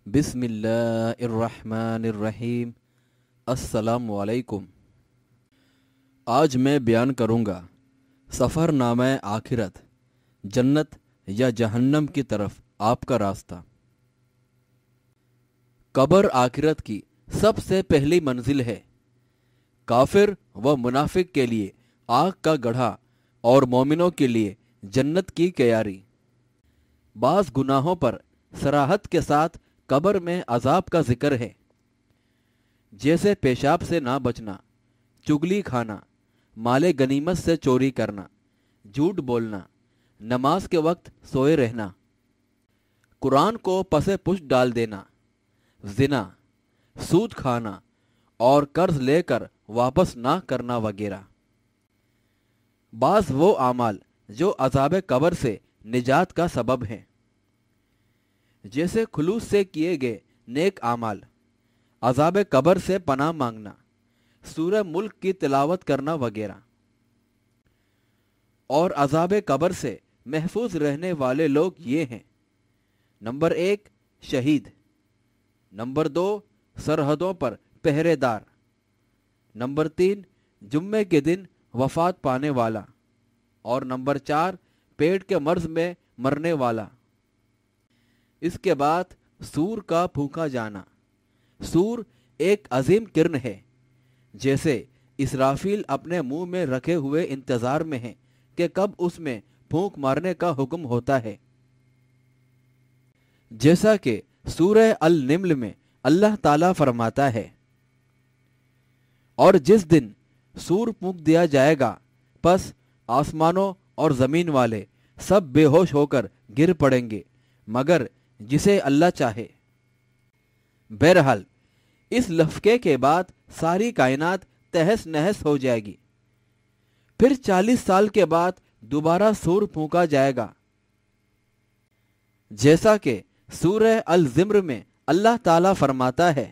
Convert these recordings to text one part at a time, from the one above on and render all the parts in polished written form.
بسم اللہ الرحمن الرحیم۔ السلام علیکم۔ آج میں بیان کروں گا سفر نامہ آخرت، جنت یا جہنم کی طرف آپ کا راستہ۔ قبر آخرت کی سب سے پہلی منزل ہے۔ کافر و منافق کے لیے آگ کا گڑھا اور مومنوں کے لیے جنت کی کیاری۔ بعض گناہوں پر صراحت کے ساتھ قبر میں عذاب کا ذکر ہے، جیسے پیشاب سے نہ بچنا، چگلی کھانا، مال غنیمت سے چوری کرنا، جھوٹ بولنا، نماز کے وقت سوئے رہنا، قرآن کو پس پش ڈال دینا، زنا، سود کھانا اور قرض لے کر واپس نہ کرنا وغیرہ۔ بعض وہ اعمال جو عذاب قبر سے نجات کا سبب ہیں، جیسے خلوص سے کیے گئے نیک اعمال، عذاب قبر سے پناہ مانگنا، سورہ ملک کی تلاوت کرنا وغیرہ۔ اور عذاب قبر سے محفوظ رہنے والے لوگ یہ ہیں: نمبر 1 شہید، نمبر 2 سرحدوں پر پہرے دار، نمبر 3 جمعے کے دن وفات پانے والا، اور نمبر 4 پیٹ کے مرض میں مرنے والا۔ اس کے بعد سور کا پھونکا جانا۔ سور ایک عظیم کرن ہے، جیسے اسرافیل اپنے منہ میں رکھے ہوئے انتظار میں ہیں کہ کب اس میں پھونک مارنے کا حکم ہوتا ہے۔ جیسا کہ سورہ النمل میں اللہ تعالیٰ فرماتا ہے: اور جس دن سور پھونک دیا جائے گا، پس آسمانوں اور زمین والے سب بے ہوش ہو کر گر پڑیں گے، مگر جسے اللہ چاہے۔ بہرحال اس لفظے کے بعد ساری کائنات تہس نہس ہو جائے گی۔ پھر 40 سال کے بعد دوبارہ سور پھونکا جائے گا، جیسا کہ سورہ الزمر میں اللہ تعالیٰ فرماتا ہے: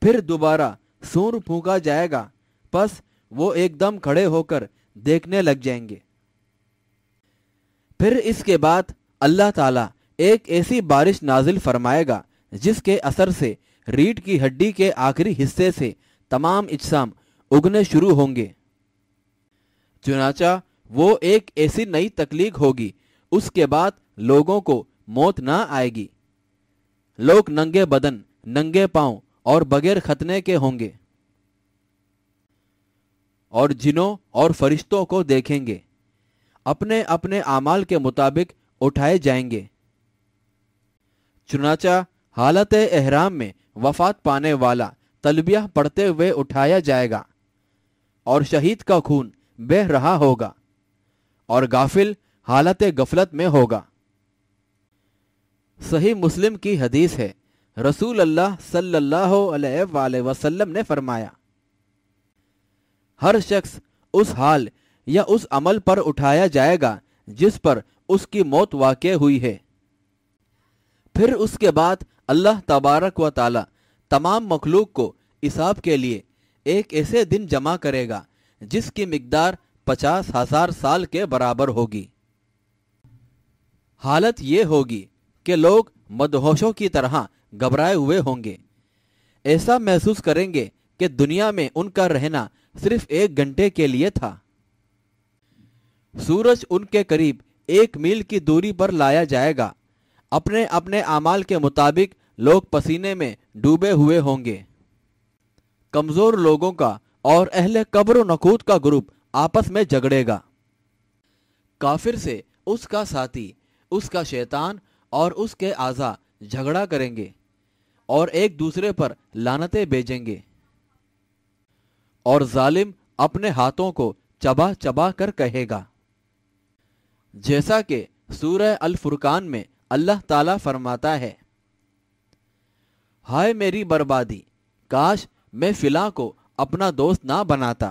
پھر دوبارہ سور پھونکا جائے گا، پس وہ ایک دم کھڑے ہو کر دیکھنے لگ جائیں گے۔ پھر اس کے بعد اللہ تعالیٰ ایک ایسی بارش نازل فرمائے گا جس کے اثر سے ریڑھ کی ہڈی کے آخری حصے سے تمام اجسام اگنے شروع ہوں گے۔ چنانچہ وہ ایک ایسی نئی تخلیق ہوگی، اس کے بعد لوگوں کو موت نہ آئے گی۔ لوگ ننگے بدن، ننگے پاؤں اور بغیر ختنے کے ہوں گے، اور جنوں اور فرشتوں کو دیکھیں گے، اپنے اپنے اعمال کے مطابق اٹھائے جائیں گے۔ چنانچہ حالت احرام میں وفات پانے والا تلبیہ پڑھتے ہوئے اٹھایا جائے گا، اور شہید کا خون بہہ رہا ہوگا، اور غافل حالت غفلت میں ہوگا۔ صحیح مسلم کی حدیث ہے، رسول اللہ صلی اللہ علیہ وآلہ وسلم نے فرمایا: ہر شخص اس حال یا اس عمل پر اٹھایا جائے گا جس پر اس کی موت واقع ہوئی ہے۔ پھر اس کے بعد اللہ تبارک و تعالی تمام مخلوق کو حساب کے لیے ایک ایسے دن جمع کرے گا جس کی مقدار 50,000 سال کے برابر ہوگی۔ حالت یہ ہوگی کہ لوگ مدہوشوں کی طرح گھبرائے ہوئے ہوں گے، ایسا محسوس کریں گے کہ دنیا میں ان کا رہنا صرف 1 گھنٹے کے لیے تھا۔ سورج ان کے قریب 1 میل کی دوری پر لایا جائے گا۔ اپنے اپنے اعمال کے مطابق لوگ پسینے میں ڈوبے ہوئے ہوں گے۔ کمزور لوگوں کا اور اہل قبر و نقود کا گروپ آپس میں جھگڑے گا۔ کافر سے اس کا ساتھی، اس کا شیطان اور اس کے اعضاء جھگڑا کریں گے اور ایک دوسرے پر لعنتیں بھیجیں گے، اور ظالم اپنے ہاتھوں کو چبا چبا کر کہے گا، جیسا کہ سورہ الفرقان میں اللہ تعالیٰ فرماتا ہے: ہائے میری بربادی، کاش میں فلاں کو اپنا دوست نہ بناتا۔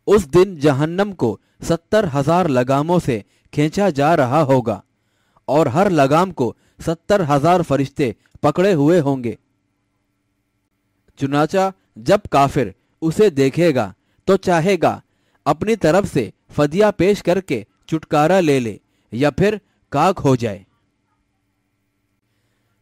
اس دن جہنم کو 70,000 لگاموں سے کھینچا جا رہا ہوگا، اور ہر لگام کو 70,000 فرشتے پکڑے ہوئے ہوں گے۔ چنانچہ جب کافر اسے دیکھے گا تو چاہے گا اپنی طرف سے فدیہ پیش کر کے چھٹکارا لے لے، یا پھر خاک ہو جائے۔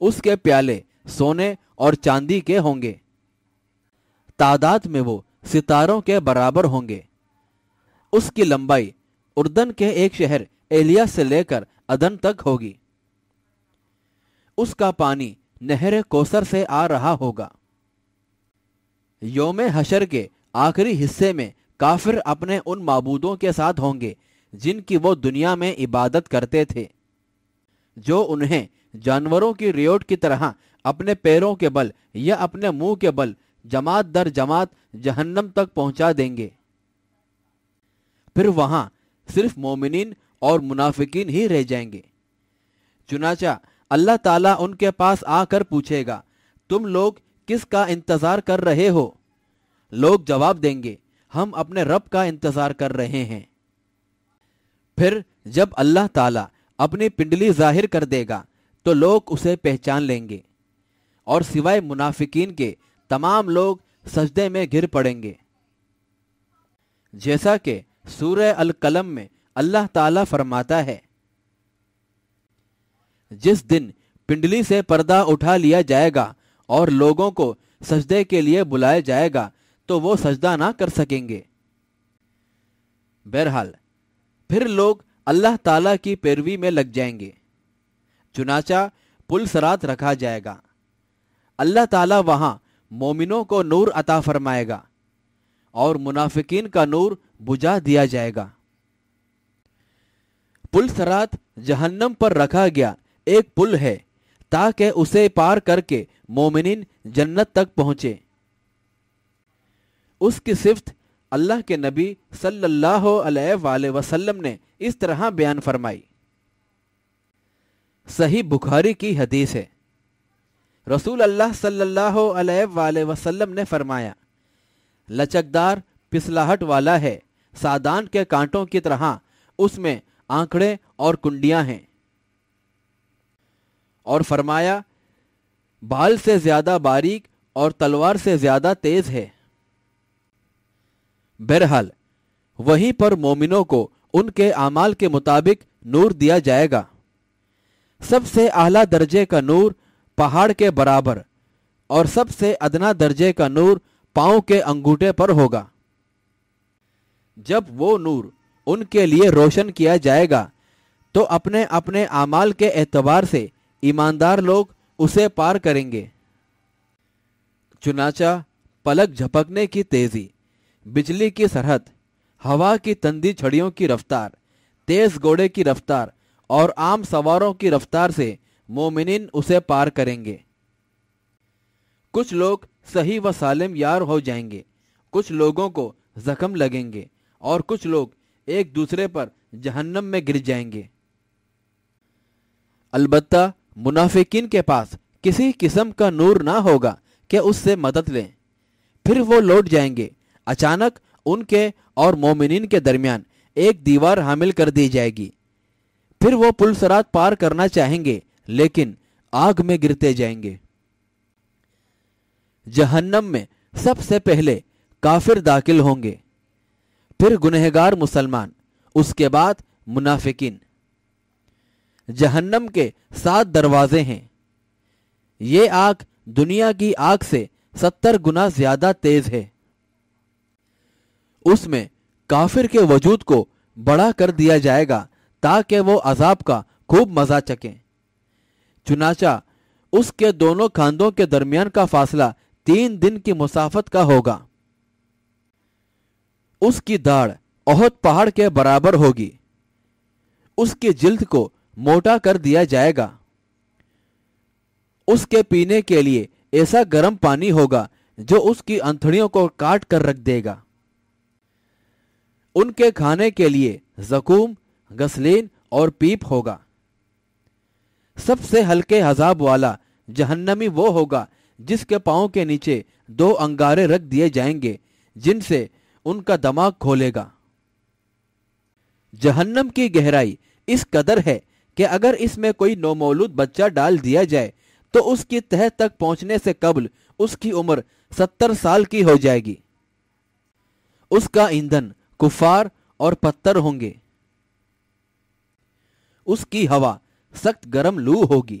اس کے پیالے سونے اور چاندی کے ہوں گے، تعداد میں وہ ستاروں کے برابر ہوں گے۔ اس کی لمبائی اردن کے ایک شہر ایلیا سے لے کر عدن تک ہوگی۔ اس کا پانی نہر کوثر سے آ رہا ہوگا۔ یوم حشر کے آخری حصے میں کافر اپنے ان معبودوں کے ساتھ ہوں گے جن کی وہ دنیا میں عبادت کرتے تھے، جو انہیں جانوروں کی ریوٹ کی طرح اپنے پیروں کے بل یا اپنے منہ کے بل جماعت در جماعت جہنم تک پہنچا دیں گے۔ پھر وہاں صرف مومنین اور منافقین ہی رہ جائیں گے۔ چنانچہ اللہ تعالیٰ ان کے پاس آ کر پوچھے گا، تم لوگ کس کا انتظار کر رہے ہو؟ لوگ جواب دیں گے، ہم اپنے رب کا انتظار کر رہے ہیں۔ پھر جب اللہ تعالیٰ اپنی پنڈلی ظاہر کر دے گا تو لوگ اسے پہچان لیں گے، اور سوائے منافقین کے تمام لوگ سجدے میں گر پڑیں گے۔ جیسا کہ سورہ القلم میں اللہ تعالیٰ فرماتا ہے، جس دن پنڈلی سے پردہ اٹھا لیا جائے گا اور لوگوں کو سجدے کے لیے بلایا جائے گا تو وہ سجدہ نہ کر سکیں گے۔ بہرحال پھر لوگ اللہ تعالیٰ کی پیروی میں لگ جائیں گے۔ چنانچہ پل صراط رکھا جائے گا۔ اللہ تعالیٰ وہاں مومنوں کو نور عطا فرمائے گا اور منافقین کا نور بجھا دیا جائے گا۔ پل صراط جہنم پر رکھا گیا ایک پل ہے تاکہ اسے پار کر کے مومنین جنت تک پہنچے۔ اس کی صفت اللہ کے نبی صلی اللہ علیہ وآلہ وسلم نے اس طرح بیان فرمائی۔ صحیح بخاری کی حدیث ہے، رسول اللہ صلی اللہ علیہ وآلہ وسلم نے فرمایا، لچکدار پسلاہٹ والا ہے، سادان کے کانٹوں کی طرح اس میں آنکڑے اور کنڈیاں ہیں، اور فرمایا بال سے زیادہ باریک اور تلوار سے زیادہ تیز ہے۔ بہرحال وہیں پر مومنوں کو ان کے اعمال کے مطابق نور دیا جائے گا۔ سب سے اعلیٰ درجے کا نور پہاڑ کے برابر اور سب سے ادنا درجے کا نور پاؤں کے انگوٹھے پر ہوگا۔ جب وہ نور ان کے لیے روشن کیا جائے گا تو اپنے اپنے اعمال کے اعتبار سے ایماندار لوگ اسے پار کریں گے۔ چنانچہ پلک جھپکنے کی تیزی، بجلی کی سرحد، ہوا کی تندی چھڑیوں کی رفتار، تیز گھوڑے کی رفتار اور عام سواروں کی رفتار سے مومنین اسے پار کریں گے۔ کچھ لوگ صحیح و سالم یار ہو جائیں گے، کچھ لوگوں کو زخم لگیں گے اور کچھ لوگ ایک دوسرے پر جہنم میں گر جائیں گے۔ البتہ منافقین کے پاس کسی قسم کا نور نہ ہوگا کہ اس سے مدد لیں، پھر وہ لوٹ جائیں گے۔ اچانک ان کے اور مومنین کے درمیان ایک دیوار حامل کر دی جائے گی، پھر وہ پل صراط پار کرنا چاہیں گے لیکن آگ میں گرتے جائیں گے۔ جہنم میں سب سے پہلے کافر داخل ہوں گے، پھر گنہگار مسلمان، اس کے بعد منافقین۔ جہنم کے 7 دروازے ہیں۔ یہ آگ دنیا کی آگ سے 70 گنا زیادہ تیز ہے۔ اس میں کافر کے وجود کو بڑا کر دیا جائے گا تاکہ وہ عذاب کا خوب مزہ چکیں۔ چنانچہ اس کے دونوں کاندھوں کے درمیان کا فاصلہ 3 دن کی مسافت کا ہوگا۔ اس کی داڑھ احد پہاڑ کے برابر ہوگی۔ اس کی جلد کو موٹا کر دیا جائے گا۔ اس کے پینے کے لیے ایسا گرم پانی ہوگا جو اس کی انتڑیوں کو کاٹ کر رکھ دے گا۔ ان کے کھانے کے لیے زقوم، غسلین اور پیپ ہوگا۔ سب سے ہلکے عذاب والا جہنمی وہ ہوگا جس کے پاؤں کے نیچے 2 انگارے رکھ دیے جائیں گے جن سے ان کا دماغ کھولے گا۔ جہنم کی گہرائی اس قدر ہے کہ اگر اس میں کوئی نومولود بچہ ڈال دیا جائے تو اس کی تہہ تک پہنچنے سے قبل اس کی عمر 70 سال کی ہو جائے گی۔ اس کا ایندھن کفار اور پتھر ہوں گے۔ اس کی ہوا سخت گرم لو ہوگی۔